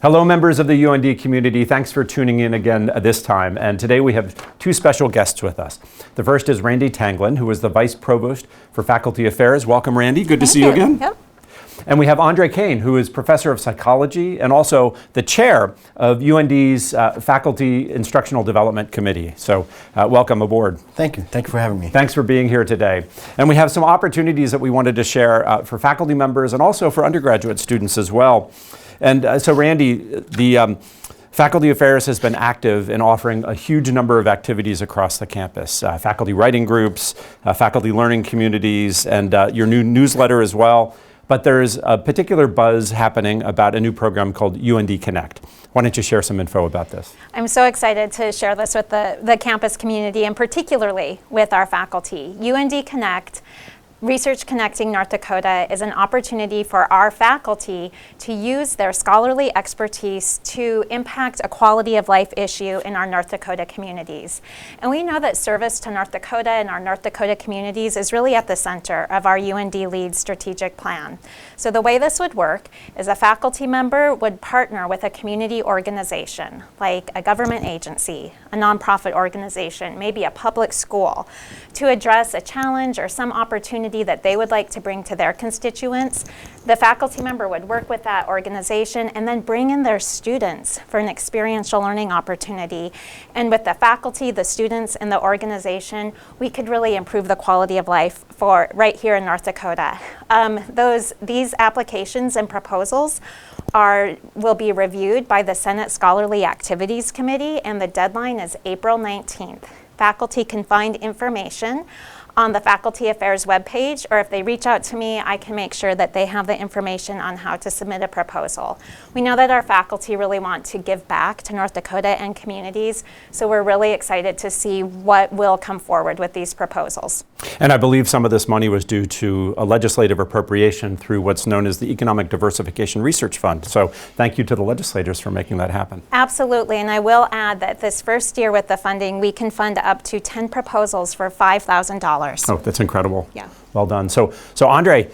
Hello, members of the UND community. Thanks for tuning in again this time. And today we have two special guests with us. The first is Randi Tanglen, who is the Vice Provost for Faculty Affairs. Welcome, Randi. Good to see you again. Yep. And we have Andre Kehn, who is Professor of Psychology and also the Chair of UND's Faculty Instructional Development Committee. So welcome aboard. Thank you. Thank you for having me. Thanks for being here today. And we have some opportunities that we wanted to share for faculty members and also for undergraduate students as well. And so Randi, the Faculty Affairs has been active in offering a huge number of activities across the campus. Faculty writing groups, faculty learning communities, and your new newsletter as well. But there's a particular buzz happening about a new program called UND Connect. Why don't you share some info about this? I'm so excited to share this with the campus community and particularly with our faculty. UND Connect, Research Connecting North Dakota, is an opportunity for our faculty to use their scholarly expertise to impact a quality of life issue in our North Dakota communities. And we know that service to North Dakota and our North Dakota communities is really at the center of our UND LEADS Strategic Plan. So the way this would work is a faculty member would partner with a community organization, like a government agency, a nonprofit organization, maybe a public school, to address a challenge or some opportunity that they would like to bring to their constituents. The faculty member would work with that organization and then bring in their students for an experiential learning opportunity. And with the faculty, the students, and the organization, we could really improve the quality of life for right here in North Dakota. These applications and proposals will be reviewed by the Senate Scholarly Activities Committee, and the deadline is April 19th. Faculty can find information on the Faculty Affairs webpage, or if they reach out to me, I can make sure that they have the information on how to submit a proposal. We know that our faculty really want to give back to North Dakota and communities, so we're really excited to see what will come forward with these proposals. And I believe some of this money was due to a legislative appropriation through what's known as the Economic Diversification Research Fund. So thank you to the legislators for making that happen. Absolutely, and I will add that this first year with the funding, we can fund up to 10 proposals for $5,000. Oh, that's incredible. Yeah. Well done. So Andre,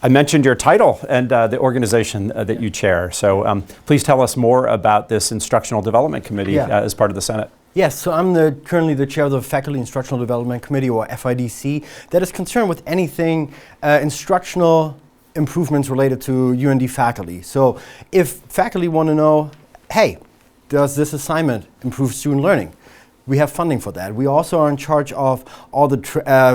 I mentioned your title and the organization that you chair. So please tell us more about this Instructional Development Committee as part of the Senate. Yes, so I'm currently the chair of the Faculty Instructional Development Committee, or FIDC, that is concerned with anything instructional improvements related to UND faculty. So if faculty want to know, hey, does this assignment improve student learning? We have funding for that. We also are in charge of all the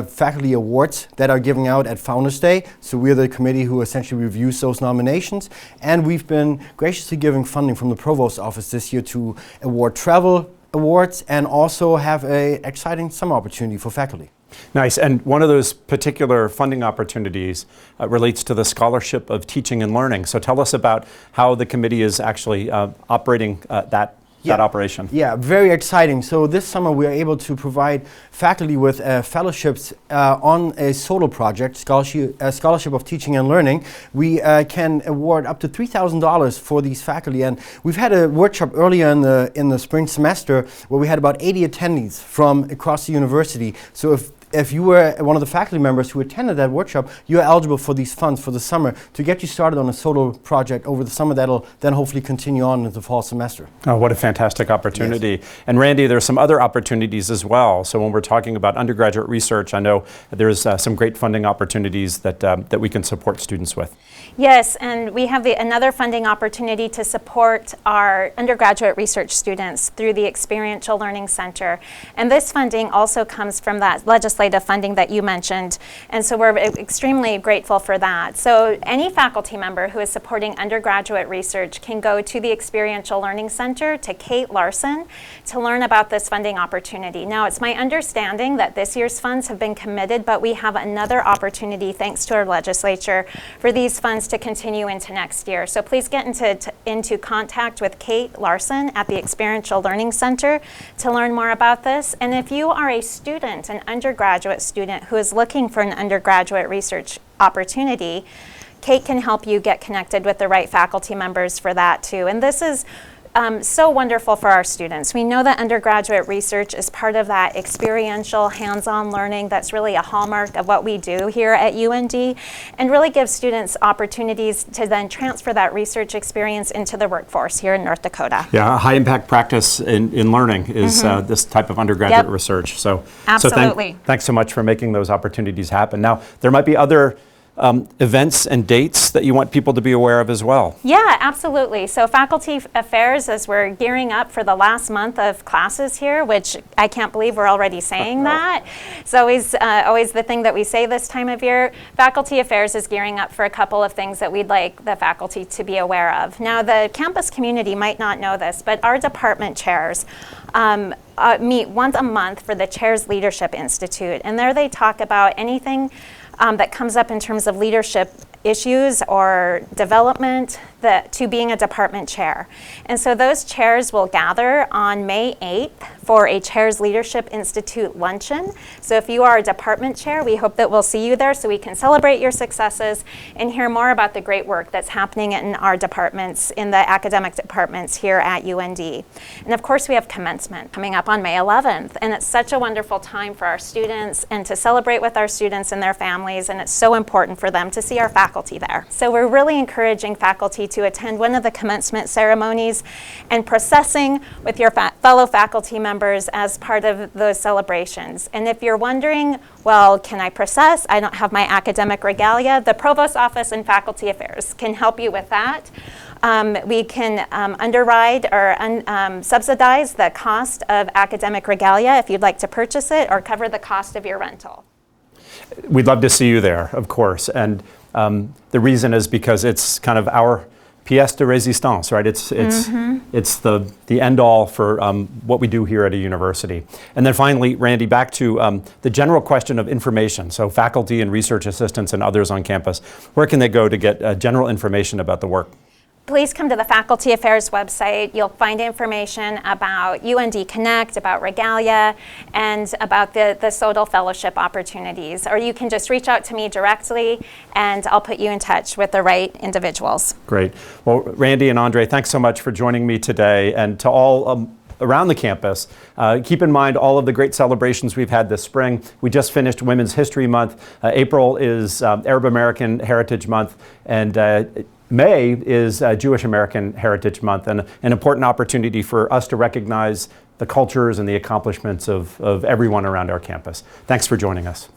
faculty awards that are given out at Founders Day. So we're the committee who essentially reviews those nominations. And we've been graciously giving funding from the Provost office this year to award travel awards and also have an exciting summer opportunity for faculty. Nice. And one of those particular funding opportunities relates to the Scholarship of Teaching and Learning. So tell us about how the committee is actually operating that operation. Yeah, very exciting. So this summer we are able to provide faculty with fellowships on a solo project, Scholarship of Teaching and Learning. We can award up to $3,000 for these faculty, and we've had a workshop earlier in the spring semester where we had about 80 attendees from across the university. So if you were one of the faculty members who attended that workshop, you are eligible for these funds for the summer to get you started on a solo project over the summer that'll then hopefully continue on into the fall semester. Oh, what a fantastic opportunity. Yes. And Randi, there's some other opportunities as well. So when we're talking about undergraduate research, I know there's some great funding opportunities that we can support students with. Yes, and we have another funding opportunity to support our undergraduate research students through the Experiential Learning Center. And this funding also comes from that legislative funding that you mentioned. And so we're extremely grateful for that. So any faculty member who is supporting undergraduate research can go to the Experiential Learning Center to Kate Larson to learn about this funding opportunity. Now, it's my understanding that this year's funds have been committed, but we have another opportunity, thanks to our legislature, for these funds to continue into next year. So please get into contact with Kate Larson at the Experiential Learning Center to learn more about this. And if you are a student, an undergraduate student who is looking for an undergraduate research opportunity, Kate can help you get connected with the right faculty members for that too. And this is so wonderful for our students. We know that undergraduate research is part of that experiential, hands-on learning that's really a hallmark of what we do here at UND, and really gives students opportunities to then transfer that research experience into the workforce here in North Dakota. Yeah, high impact practice in learning is this type of undergraduate research. So, absolutely. Thanks so much for making those opportunities happen. Now, there might be other events and dates that you want people to be aware of as well. Yeah, absolutely. So faculty affairs, as we're gearing up for the last month of classes here, which I can't believe we're already saying that. It's always the thing that we say this time of year. Faculty affairs is gearing up for a couple of things that we'd like the faculty to be aware of. Now, the campus community might not know this, but our department chairs meet once a month for the Chairs Leadership Institute, and there they talk about anything that comes up in terms of leadership issues or development to being a department chair. And so those chairs will gather on May 8th for a Chairs Leadership Institute luncheon. So if you are a department chair, we hope that we'll see you there so we can celebrate your successes and hear more about the great work that's happening in our departments, in the academic departments here at UND. And of course, we have commencement coming up on May 11th. And it's such a wonderful time for our students and to celebrate with our students and their families. And it's so important for them to see our faculty there. So we're really encouraging faculty to attend one of the commencement ceremonies and processing with your fellow faculty members as part of those celebrations. And if you're wondering, well, can I process? I don't have my academic regalia. The Provost Office and Faculty Affairs can help you with that. We can underride or subsidize the cost of academic regalia if you'd like to purchase it, or cover the cost of your rental. We'd love to see you there, of course. And the reason is because it's kind of our pièce de résistance, right? It's the end all for what we do here at a university. And then finally, Randi, back to the general question of information. So faculty and research assistants and others on campus, where can they go to get general information about the work? Please come to the Faculty Affairs website. You'll find information about UND Connect, about Regalia, and about the SODL Fellowship opportunities. Or you can just reach out to me directly, and I'll put you in touch with the right individuals. Great. Well, Randi and Andre, thanks so much for joining me today. And to all around the campus, keep in mind all of the great celebrations we've had this spring. We just finished Women's History Month. April is Arab American Heritage Month, and May is Jewish American Heritage Month, and an important opportunity for us to recognize the cultures and the accomplishments of everyone around our campus. Thanks for joining us.